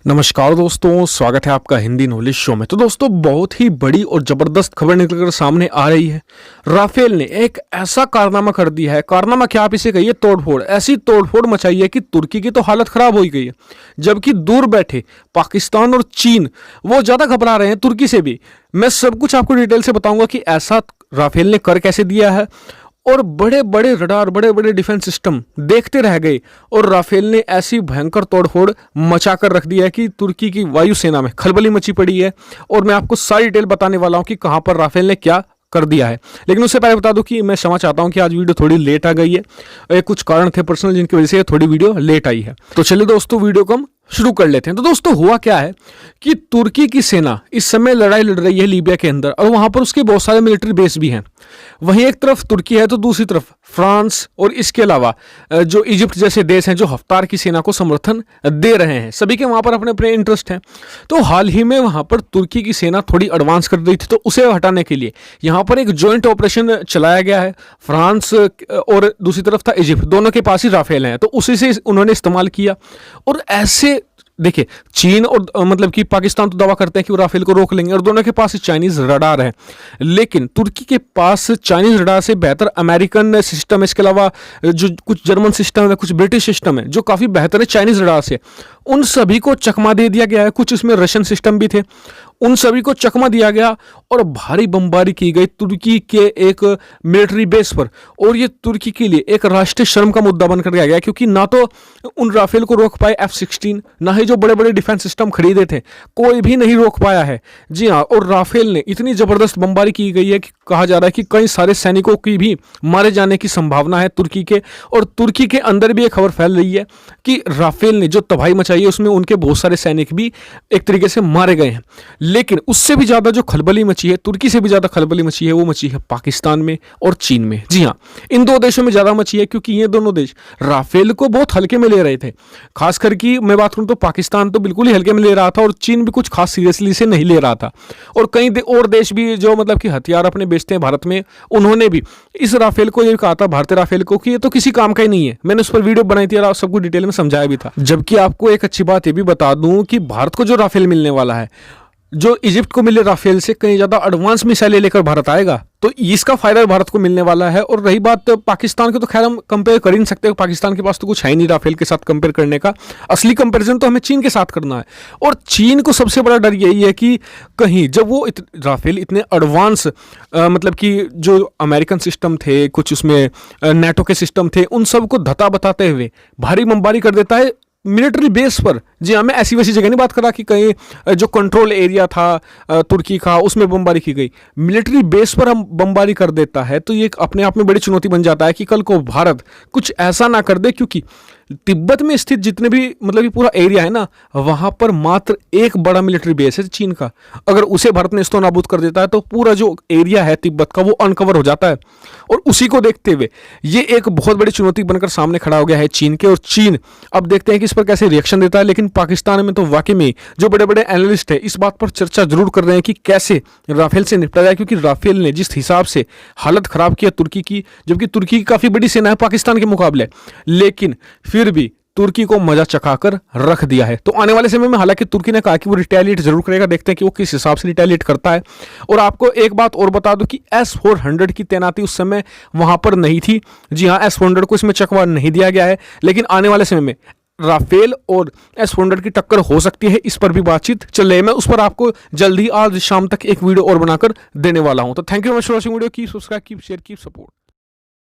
नमस्कार दोस्तों, स्वागत है आपका हिंदी नॉलेज शो में। तो दोस्तों, बहुत ही बड़ी और ज़बरदस्त खबर निकलकर सामने आ रही है। राफेल ने एक ऐसा कारनामा कर दिया है, कारनामा क्या आप इसे कहिए, तोड़फोड़। ऐसी तोड़फोड़ मचाई है कि तुर्की की तो हालत खराब हो ही गई है, जबकि दूर बैठे पाकिस्तान और चीन वो ज़्यादा घबरा रहे हैं तुर्की से भी। मैं सब कुछ आपको डिटेल से बताऊंगा कि ऐसा राफेल ने कर कैसे दिया है, और बड़े बड़े रडार, बड़े बड़े डिफेंस सिस्टम देखते रह गए, और राफेल ने ऐसी भयंकर तोड़फोड़ मचा कर रख दिया है कि तुर्की की वायुसेना में खलबली मची पड़ी है। और मैं आपको सारी डिटेल बताने वाला हूं कि कहां पर राफेल ने क्या कर दिया है। लेकिन उससे पहले बता दूं कि मैं क्षमा चाहता हूं कि आज वीडियो थोड़ी लेट आ गई है। कुछ कारण थे पर्सनल, जिनकी वजह से थोड़ी वीडियो लेट आई है। तो चलिए दोस्तों, वीडियो को हम शुरू कर लेते हैं। तो दोस्तों, हुआ क्या है कि तुर्की की सेना इस समय लड़ाई लड़ रही है लीबिया के अंदर, और वहां पर उसके बहुत सारे मिलिट्री बेस भी हैं। वहीं एक तरफ तुर्की है तो दूसरी तरफ फ्रांस, और इसके अलावा जो इजिप्ट जैसे देश हैं जो हफ्तार की सेना को समर्थन दे रहे हैं। सभी के वहां पर अपने अपने इंटरेस्ट हैं। तो हाल ही में वहां पर तुर्की की सेना थोड़ी एडवांस कर रही थी, तो उसे हटाने के लिए यहां पर एक जॉइंट ऑपरेशन चलाया गया है। फ्रांस और दूसरी तरफ था इजिप्ट, दोनों के पास ही राफेल हैं, तो उसी से उन्होंने इस्तेमाल किया। और ऐसे देखिए, चीन और मतलब कि पाकिस्तान तो दावा करते हैं कि वो राफेल को रोक लेंगे, और दोनों के पास चाइनीज रडार है। लेकिन तुर्की के पास चाइनीज रडार से बेहतर अमेरिकन सिस्टम है। इसके अलावा जो कुछ जर्मन सिस्टम है, कुछ ब्रिटिश सिस्टम है जो काफ़ी बेहतर है चाइनीज रडार से, उन सभी को चकमा दे दिया गया है। कुछ इसमें रशियन सिस्टम भी थे, उन सभी को चकमा दिया गया, और भारी बमबारी की गई तुर्की के एक मिलिट्री बेस पर। और ये तुर्की के लिए एक राष्ट्रीय शर्म का मुद्दा बनकर गया, क्योंकि ना तो उन राफेल को रोक पाए F-16, ना ही जो बड़े बड़े डिफेंस सिस्टम खरीदे थे, कोई भी नहीं रोक पाया है। जी हाँ, और राफेल ने इतनी जबरदस्त बमबारी की गई है कि कहा जा रहा है कि कई सारे सैनिकों की भी मारे जाने की संभावना है तुर्की के। और तुर्की के अंदर भी एक खबर फैल रही है कि राफेल ने जो तबाही मचाई है उसमें उनके बहुत सारे सैनिक भी एक तरीके से मारे गए हैं। लेकिन उससे भी ज्यादा जो खलबली मची है, तुर्की से भी ज्यादा खलबली मची है, वो मची है पाकिस्तान में और चीन में। जी हाँ, इन दो देशों में ज्यादा मची है, क्योंकि ये दोनों देश राफेल को बहुत हल्के में ले रहे थे। खासकर की मैं बात करूं तो पाकिस्तान तो बिल्कुल ही हल्के में ले रहा था, और चीन भी कुछ खास सीरियसली से नहीं ले रहा था। और कई और देश भी जो मतलब कि हथियार अपने बेचते हैं भारत में, उन्होंने भी इस राफेल को ये कहा था, भारतीय राफेल को, कि ये तो किसी काम का ही नहीं है। मैंने उस पर वीडियो बनाई थी और सबको डिटेल में समझाया भी था। जबकि आपको एक अच्छी बात ये भी बता दूं कि भारत को जो राफेल मिलने वाला है, जो इजिप्ट को मिले राफेल से कहीं ज्यादा एडवांस मिसाइलें लेकर भारत आएगा, तो इसका फायदा भारत को मिलने वाला है। और रही बात पाकिस्तान की, तो खैर हम कंपेयर कर ही नहीं सकते, पाकिस्तान के पास तो कुछ है ही नहीं राफेल के साथ कंपेयर करने का। असली कंपैरिजन तो हमें चीन के साथ करना है। और चीन को सबसे बड़ा डर यही है कि कहीं जब वो राफेल इतने एडवांस मतलब कि जो अमेरिकन सिस्टम थे, कुछ उसमें नेटो के सिस्टम थे, उन सबको धता बताते हुए भारी बमबारी कर देता है मिलिट्री बेस पर। जी हाँ, मैं ऐसी वैसी जगह नहीं बात कर रहा कि कहीं जो कंट्रोल एरिया था तुर्की का, उसमें बमबारी की गई। मिलिट्री बेस पर हम बमबारी कर देता है, तो ये अपने आप में बड़ी चुनौती बन जाता है कि कल को भारत कुछ ऐसा ना कर दे। क्योंकि तिब्बत में स्थित जितने भी मतलब ये पूरा एरिया है ना, वहां पर मात्र एक बड़ा मिलिट्री बेस है चीन का। अगर उसे भारत ने नाबूद कर देता है, तो पूरा जो एरिया है तिब्बत का, वो अनकवर हो जाता है। और उसी को देखते हुए ये एक बहुत बड़ी चुनौती बनकर सामने खड़ा हो गया है चीन के। और चीन अब देखते हैं कि इस पर कैसे रिएक्शन देता है। लेकिन पाकिस्तान में तो वाकई में जो बड़े बड़े एनालिस्ट है इस बात पर चर्चा जरूर कर रहे हैं कि कैसे राफेल से निपटा जाए, क्योंकि राफेल ने जिस हिसाब से हालत खराब किया तुर्की की, जबकि तुर्की की काफी बड़ी सेना है पाकिस्तान के मुकाबले, लेकिन फिर भी तुर्की को मजा चखाकर रख दिया है। तो आने वाले समय में हालांकि तुर्की ने कहा कि वो रिटेलिएट जरूर करेगा, देखते हैं कि वो किस हिसाब से रिटेलिएट करता है। और आपको एक बात और बता दूं कि S-400 की तैनाती उस समय वहां पर नहीं थी। जी हाँ, S-400 को इसमें चकवा नहीं दिया गया है, लेकिन आने वाले समय में राफेल और S-400 की टक्कर हो सकती है, इस पर भी बातचीत चल रही है। मैं उस पर आपको जल्दी आज शाम तक एक वीडियो और बनाकर देने वाला हूं। तो thank you very much for watching video. Keep subscribe, keep share, keep support.